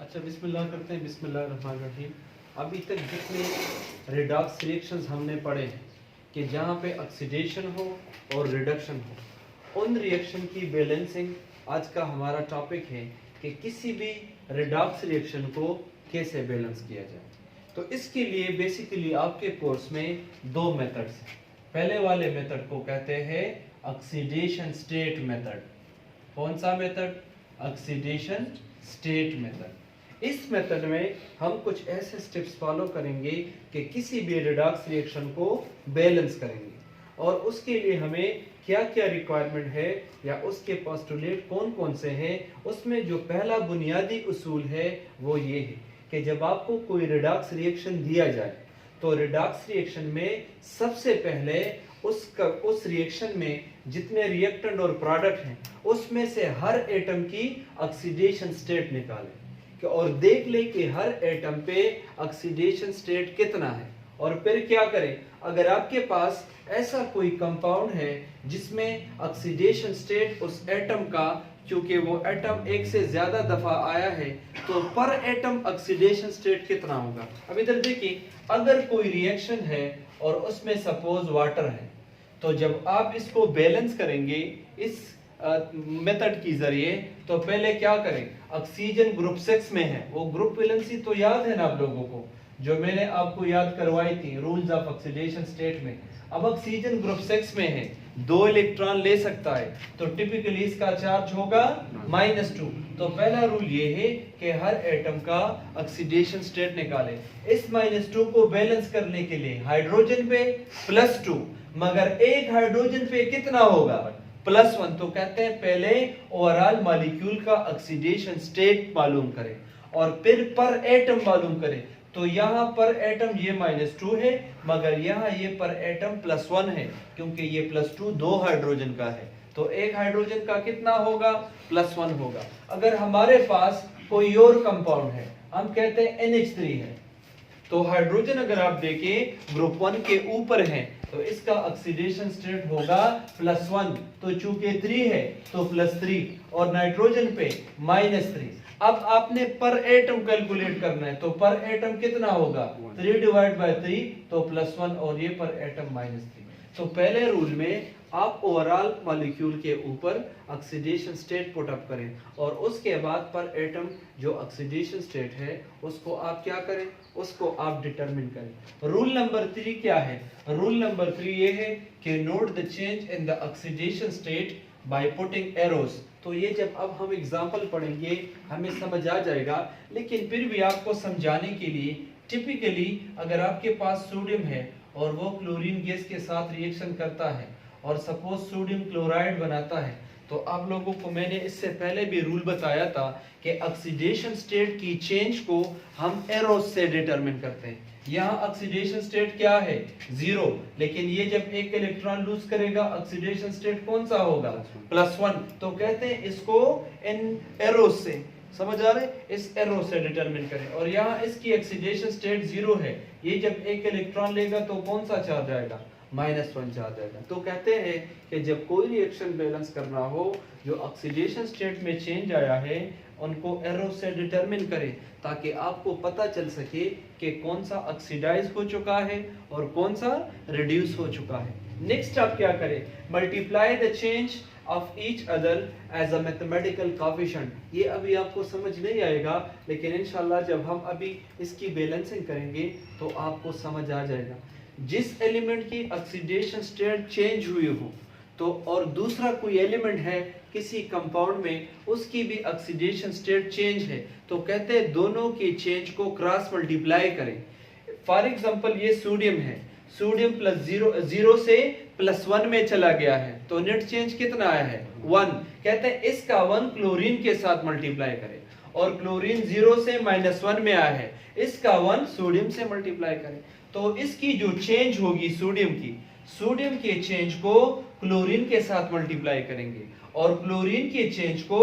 अच्छा, बिस्मिल्लाह करते हैं। बिस्मिल्लाहिर्रहमानिर्रहीम। अभी तक जितने रिडॉक्स रिएक्शंस हमने पढ़े हैं कि जहाँ पे ऑक्सीडेशन हो और रिडक्शन हो, उन रिएक्शन की बैलेंसिंग आज का हमारा टॉपिक है कि किसी भी रिडॉक्स रिएक्शन को कैसे बैलेंस किया जाए। तो इसके लिए बेसिकली आपके कोर्स में दो मेथड्स हैं। पहले वाले मेथड को कहते हैं ऑक्सीडेशन स्टेट मेथड। कौन सा मेथड? Oxidation state method. इस मेथड में हम कुछ ऐसे स्टेप्स फॉलो करेंगे कि किसी भी रिडॉक्स रिएक्शन को बैलेंस करेंगे, और उसके लिए हमें क्या क्या रिक्वायरमेंट है या उसके पोस्टुलेट कौन कौन से हैं। उसमें जो पहला बुनियादी उसूल है वो ये है कि जब आपको कोई रिडॉक्स रिएक्शन दिया जाए तो रिडॉक्स रिएक्शन में सबसे पहले उस रिएक्शन में जितने रिएक्टेंट और प्रोडक्ट हैं उसमें से हर एटम की ऑक्सीडेशन स्टेट निकालें और देख ले कि हर एटम पे ऑक्सीडेशन स्टेट कितना है। और फिर क्या करें, अगर आपके पास ऐसा कोई कंपाउंड है जिसमें ऑक्सीडेशन स्टेट उस एटम का, क्योंकि वो एटम एक से ज्यादा दफा आया है, तो पर एटम ऑक्सीडेशन स्टेट कितना होगा। अब इधर देखिए, अगर कोई रिएक्शन है और उसमें सपोज वाटर है, तो जब आप इसको बैलेंस करेंगे इस मेथड की जरिए, तो पहले क्या करें, ऑक्सीजन ग्रुप 6 में है, वो ग्रुप वैलेंसी तो याद है ना आप लोगों को, जो मैंने आपको याद करवाई थी रूल्स ऑफ ऑक्सीडेशन स्टेट में। अब ऑक्सीजन ग्रुप 6 में है, 2 इलेक्ट्रॉन ले सकता है, तो टिपिकली इसका चार्ज होगा -2। तो पहला रूल ये है कि हर एटम का ऑक्सीडेशन स्टेट निकाले। इस -2 को बैलेंस करने के लिए हाइड्रोजन पे +2, मगर एक हाइड्रोजन पे कितना होगा, +1। तो कहते हैं पहले ओवरऑल मॉलिक्यूल का ऑक्सीडेशन स्टेट मालूम करें और फिर पर एटम मालूम करें। तो यहाँ पर एटम ये -2 है, मगर यहाँ ये पर एटम +1 है, क्योंकि ये +2 2 हाइड्रोजन का है, तो एक हाइड्रोजन का कितना होगा, +1 होगा। अगर हमारे पास कोई और कंपाउंड है, हम कहते हैं NH3 है, तो हाइड्रोजन अगर आप देखें ग्रुप 1 के ऊपर है, तो इसका ऑक्सीडेशन स्टेट होगा +1, तो चूंकि 3 है तो +3, और नाइट्रोजन पे -3। अब आपने पर एटम कैलकुलेट करना है, तो पर एटम कितना होगा, 3/3, तो +1, और ये पर एटम -3। तो पहले रूल में आप ओवरऑल मॉलिक्यूल के ऊपर ऑक्सीडेशन स्टेट पुट अप करें, और उसके बाद पर एटम जो ऑक्सीडेशन स्टेट है उसको आप क्या करें, उसको आप डिटरमिन करें। रूल नंबर 3 क्या है? रूल नंबर 3 ये है कि note the change in the oxidation state by putting arrows. तो ये जब अब हम एग्जांपल पढ़ेंगे हमें समझ आ जाएगा, लेकिन फिर भी आपको समझाने के लिए, टिपिकली अगर आपके पास सोडियम है और वो क्लोरीन गैस के साथ रिएक्शन करता है और सपोज सोडियम क्लोराइड बनाता है, तो आप लोगों को मैंने इससे पहले भी रूल बताया था कि ऑक्सीडेशन स्टेट की चेंज को हम एरोस से डिटरमिन करते हैं। यहाँ ऑक्सीडेशन स्टेट क्या है, 0, लेकिन ये जब एक इलेक्ट्रॉन लूज करेगा ऑक्सीडेशन स्टेट कौन सा होगा, +1। तो कहते हैं इसको इन एरोस से, समझ आ रहे, इस एरो से डिटरमिन करें। और यहाँ इसकी ऑक्सीडेशन स्टेट 0 है, ये जब एक इलेक्ट्रॉन लेगा तो कौन सा चार्ज आएगा, -1 चार्ज आएगा। तो कहते हैं कि जब कोई रिएक्शन बैलेंस करना हो, जो ऑक्सीडेशन स्टेट में चेंज आया है उनको एरो से डिटरमिन करें, ताकि आपको पता चल सके कि कौन सा ऑक्सीडाइज हो चुका है और कौन सा रिड्यूस हो चुका है। नेक्स्ट आप क्या करें, multiply the change of each other as a mathematical coefficient. ये अभी आपको समझ नहीं आएगा, लेकिन इंशाल्लाह जब हम अभी इसकी बैलेंसिंग करेंगे तो आपको समझ आ जाएगा। जिस एलिमेंट की ऑक्सीडेशन स्टेट चेंज हुई हो, तो और दूसरा कोई एलिमेंट है किसी कंपाउंड में, उसकी भी ऑक्सीडेशन स्टेट चेंज है, तो कहते हैं दोनों की चेंज को क्रॉस मल्टीप्लाई करें। फॉर एग्जांपल ये सोडियम है, सोडियम +0 से +1 में चला गया है, तो नेट चेंज कितना आया है, 1। कहते हैं इसका 1 क्लोरीन के साथ मल्टीप्लाई करें, और क्लोरीन 0 से -1 में आया है, इसका 1 सोडियम से मल्टीप्लाई करें। तो इसकी जो चेंज होगी सोडियम के चेंज को क्लोरीन के साथ मल्टीप्लाई करेंगे, और क्लोरीन के चेंज को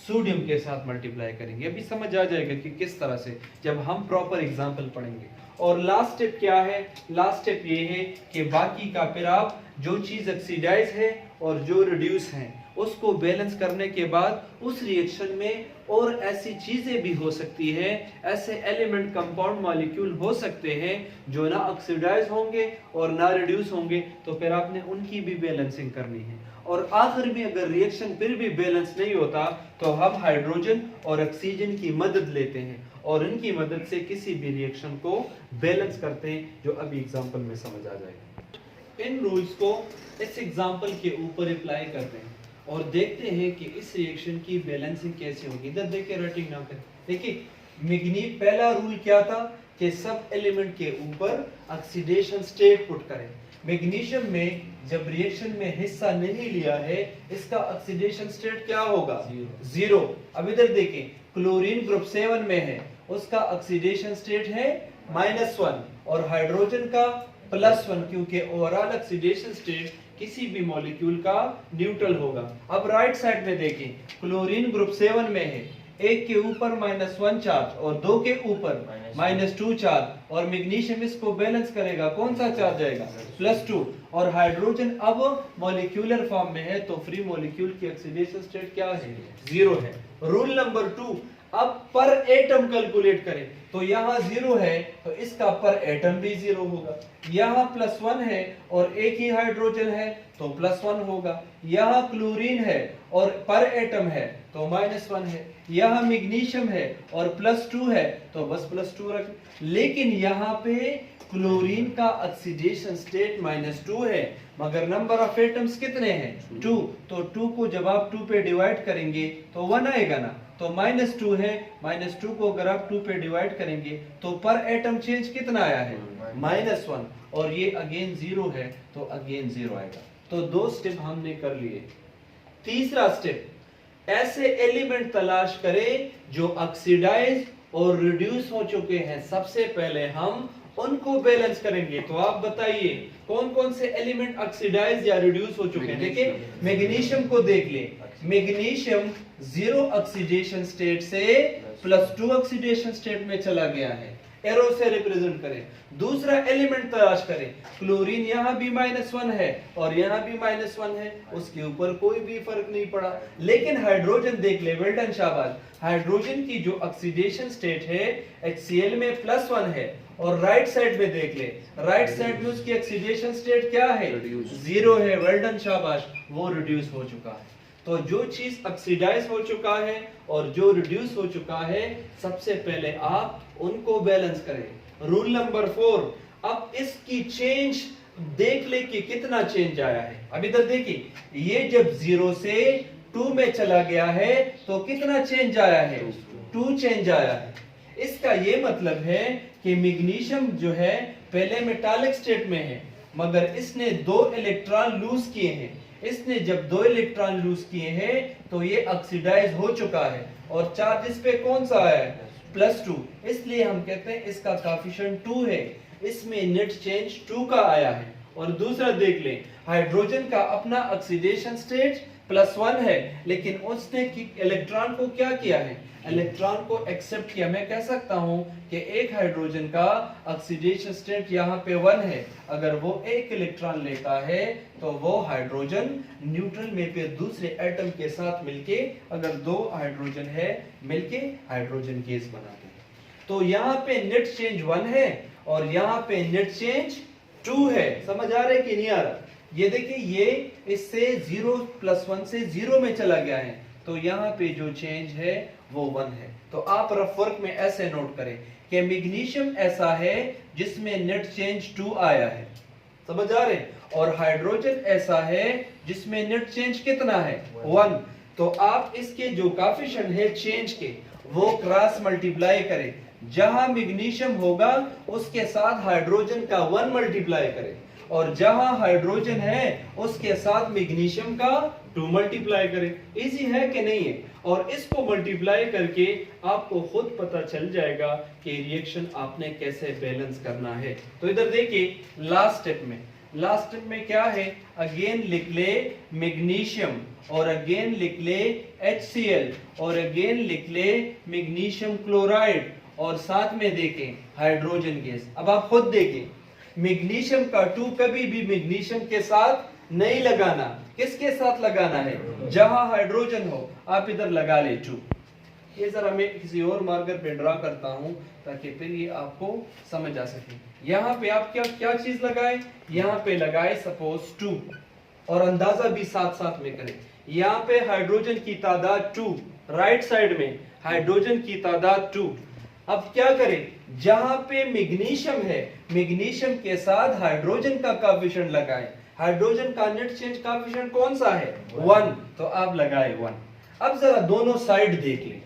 सोडियम के साथ मल्टीप्लाई करेंगे। अभी समझ आ जाएगा कि किस तरह से, जब हम प्रॉपर एग्जांपल पढ़ेंगे। और लास्ट स्टेप क्या है, लास्ट स्टेप ये है कि बाकी का फिर आप जो चीज ऑक्सीडाइज है और जो रिड्यूस है उसको बैलेंस करने के बाद उस रिएक्शन में और ऐसी चीजें भी हो सकती है, ऐसे एलिमेंट कंपाउंड मॉलिक्यूल हो सकते हैं जो ना ऑक्सीडाइज होंगे और ना रिड्यूस होंगे, तो फिर आपने उनकी भी बैलेंसिंग करनी है। और आखिर में अगर रिएक्शन फिर भी बैलेंस नहीं होता तो हम हाइड्रोजन और ऑक्सीजन की मदद लेते हैं और इनकी मदद से किसी भी रिएक्शन को बैलेंस करते हैं, जो अभी एग्जांपल में समझ आ जाएगा। इन रूल्स को इस एग्जांपल के ऊपर अप्लाई करते हैं और देखते हैं कि इस रिएक्शन की बैलेंसिंग कैसे होगी। इधर देखिए राइटिंग नाम पे देखिए पहला रूल क्या था कि सब एलिमेंट के ऊपर ऑक्सीडेशन स्टेट पुट करें। मैग्नीशियम में जब रिएक्शन में हिस्सा नहीं लिया है, इसका ऑक्सीडेशन स्टेट क्या होगा? जीरो। अब इधर देखें, क्लोरीन ग्रुप 7 में है, उसका ऑक्सीडेशन स्टेट है -1 और हाइड्रोजन का +1, क्योंकि ओवरऑल ऑक्सीडेशन स्टेट किसी भी मॉलिक्यूल का न्यूट्रल होगा। अब राइट साइड में देखें, क्लोरीन ग्रुप 7 में है, एक के ऊपर -1 चार्ज और दो के ऊपर -2 चार्ज, और मैग्नीशियम इसको बैलेंस करेगा, कौन सा चार्ज आएगा? +2। और हाइड्रोजन अब मॉलिक्यूलर फॉर्म में है, तो फ्री मॉलिक्यूल की ऑक्सीडेशन स्टेट क्या है? 0 है। रूल नंबर 2, अब पर एटम कैलकुलेट करें, तो यहाँ 0 है तो इसका पर एटम भी 0 होगा। यहाँ +1 है और एक ही हाइड्रोजन है तो +1 होगा। यहाँ क्लोरीन है और पर एटम है तो -1 है। यहाँ मैग्नीशियम है और +2 है तो बस +2 रख। लेकिन यहाँ पे क्लोरीन का ऑक्सीडेशन स्टेट -2 है, मगर नंबर ऑफ एटम्स कितने हैं? 2। तो 2 को जब आप 2 पे डिवाइड करेंगे तो 1 आएगा ना, तो -2 है, -2 को अगर आप 2 पे डिवाइड करेंगे तो पर एटम चेंज कितना आया है? -1। और ये अगेन 0 है तो अगेन 0 आएगा। तो 2 स्टेप हमने कर लिए। तीसरा स्टेप, ऐसे एलिमेंट तलाश करें जो ऑक्सीडाइज और रिड्यूस हो चुके हैं। सबसे पहले हम उनको बैलेंस करेंगे। तो आप बताइए कौन कौन से एलिमेंट ऑक्सीडाइज या रिड्यूस हो चुके हैं? देखिए मैग्नीशियम को देख ले, मैग्नीशियम 0 ऑक्सीडेशन स्टेट से +2 ऑक्सीडेशन स्टेट में चला गया है, एरो से रिप्रेजेंट करें। दूसरा एलिमेंट तलाश करें, क्लोरीन यहाँ भी -1 है और यहाँ भी -1 है, उसके ऊपर कोई भी फर्क नहीं पड़ा। लेकिन हाइड्रोजन देख ले, वेल डन, शाबाश। हाइड्रोजन की जो ऑक्सीडेशन स्टेट है HCl में +1 है, और राइट साइड में देख ले, राइट साइड में उसकी ऑक्सीडेशन स्टेट क्या है? 0 है, वेल डन, शाबाश, वो रिड्यूस हो चुका है। तो जो चीज ऑक्सीडाइज हो चुका है और जो रिड्यूस हो चुका है, सबसे पहले आप उनको बैलेंस करें। रूल नंबर 4, अब इसकी चेंज देख ले कि कितना चेंज आया है। अब इधर देखिए, ये जब 0 से 2 में चला गया है तो कितना चेंज आया है? 2 चेंज आया है। इसका ये मतलब है कि मैग्नीशियम जो है पहले मेटालिक स्टेट में है, मगर इसने 2 इलेक्ट्रॉन लूज किए हैं। इसने जब 2 इलेक्ट्रॉन लूज किए हैं तो ये ऑक्सीडाइज हो चुका है, और चार्ज इस पे कौन सा है? +2। इसलिए हम कहते हैं इसका कोएफिशिएंट 2 है, इसमें नेट चेंज 2 का आया है। और दूसरा देख लें, हाइड्रोजन का अपना ऑक्सीडेशन स्टेट +1 है, लेकिन उसने इलेक्ट्रॉन को क्या किया है? इलेक्ट्रॉन को एक्सेप्ट किया। मैं कह सकता हूं कि एक हाइड्रोजन का ऑक्सीडेशन स्टेट यहाँ पे 1 है, अगर वो एक इलेक्ट्रॉन लेता है तो वो हाइड्रोजन न्यूट्रल में फिर दूसरे एटम के साथ मिलके, अगर 2 हाइड्रोजन है मिलके हाइड्रोजन गैस बनाते हैं। तो यहाँ पे नेट चेंज 1 है और यहाँ पे नेट चेंज 2 है। समझ आ रहा है कि नहीं आ रहा? ये देखिए, ये इससे 0 + 1 से 0 में चला गया है, तो यहाँ पे जो चेंज है वो 1 है। तो आप रफ वर्क में ऐसे नोट करें कि मैग्नीशियम ऐसा है जिसमें नेट चेंज 2 आया है, समझ आ रहे? और हाइड्रोजन ऐसा है जिसमें नेट चेंज कितना है? 1। तो आप इसके जो कोएफिशिएंट है चेंज के, वो क्रॉस मल्टीप्लाई करें। जहां मैग्नीशियम होगा उसके साथ हाइड्रोजन का 1 मल्टीप्लाई करें, और जहां हाइड्रोजन है उसके साथ मैग्नीशियम का 2 मल्टीप्लाई करें। इजी है कि नहीं है? और इसको मल्टीप्लाई करके आपको खुद पता चल जाएगा कि रिएक्शन आपने कैसे बैलेंस करना है। तो इधर देखिए, लास्ट स्टेप में क्या है? अगेन लिख ले मैग्नीशियम, और अगेन लिख ले HCl, और अगेन लिख ले मैग्नीशियम क्लोराइड, और साथ में देखें हाइड्रोजन गैस। अब आप खुद देखें, मैग्नीशियम का 2 कभी भी मैग्नीशियम के साथ नहीं लगाना, किसके साथ लगाना है? जहां हाइड्रोजन हो आप इधर लगा ले 2। ये जरा मैं किसी और मार्कर पे ड्रा करता हूं ताकि फिर ये आपको समझ आ सके। यहाँ पे आप क्या क्या चीज लगाए? यहाँ पे लगाए सपोज 2 और अंदाजा भी साथ साथ में करें। यहाँ पे हाइड्रोजन की तादाद 2, राइट साइड में हाइड्रोजन की तादाद 2। अब क्या करें? जहां पे मैग्नीशियम है मैग्नीशियम के साथ हाइड्रोजन का कोएफिशिएंट लगाएं। हाइड्रोजन का नेट चेंज कोएफिशिएंट कौन सा है? 1, तो आप लगाए 1। अब जरा दोनों साइड देख लें,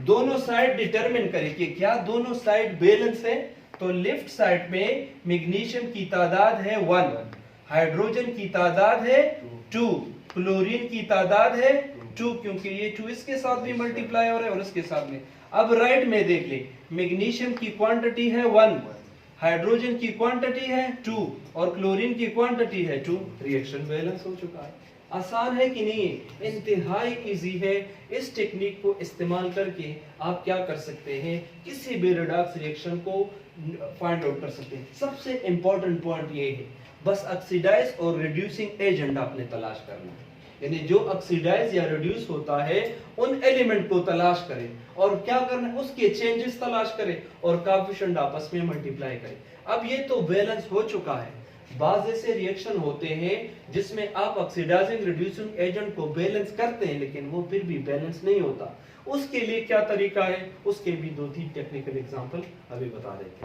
दोनों साइड डिटरमिन करें कि क्या दोनों साइड बैलेंस है। तो लेफ्ट साइड में मैग्नीशियम की तादाद है 1, हाइड्रोजन की तादाद है 2, क्लोरीन की तादाद है 2, क्योंकि ये 2 इसके साथ भी मल्टीप्लाई हो रहा है और इसके साथ में। अब राइट में देख ले, मैग्नीशियम की क्वांटिटी है 1, हाइड्रोजन की क्वांटिटी है 2 और क्लोरीन की क्वांटिटी है 2। रिएक्शन बैलेंस हो चुका है। आसान है कि नहीं? इंतहाई इजी है। इस टेक्निक को इस्तेमाल करके आप क्या कर सकते हैं? किसी भी रिडॉक्स रिएक्शन को फाइंड आउट कर सकते हैं। सबसे इंपॉर्टेंट पॉइंट ये है, बस ऑक्सीडाइज और रिड्यूसिंग एजेंट आपने तलाश करना है। यानी जो ऑक्सीडाइज या रिड्यूस होता है उन एलिमेंट को तलाश करें और क्या करना है? उसके चेंजेस तलाश करें और कोएफिशिएंट आपस में मल्टीप्लाई करें। अब ये तो बैलेंस हो चुका है। बाज ऐसे रिएक्शन होते हैं जिसमें आप ऑक्सीडाइजिंग रिड्यूसिंग एजेंट को बैलेंस करते हैं लेकिन वो फिर भी बैलेंस नहीं होता। उसके लिए क्या तरीका है? उसके भी 2-3 टेक्निकल एग्जांपल अभी बता देते हैं।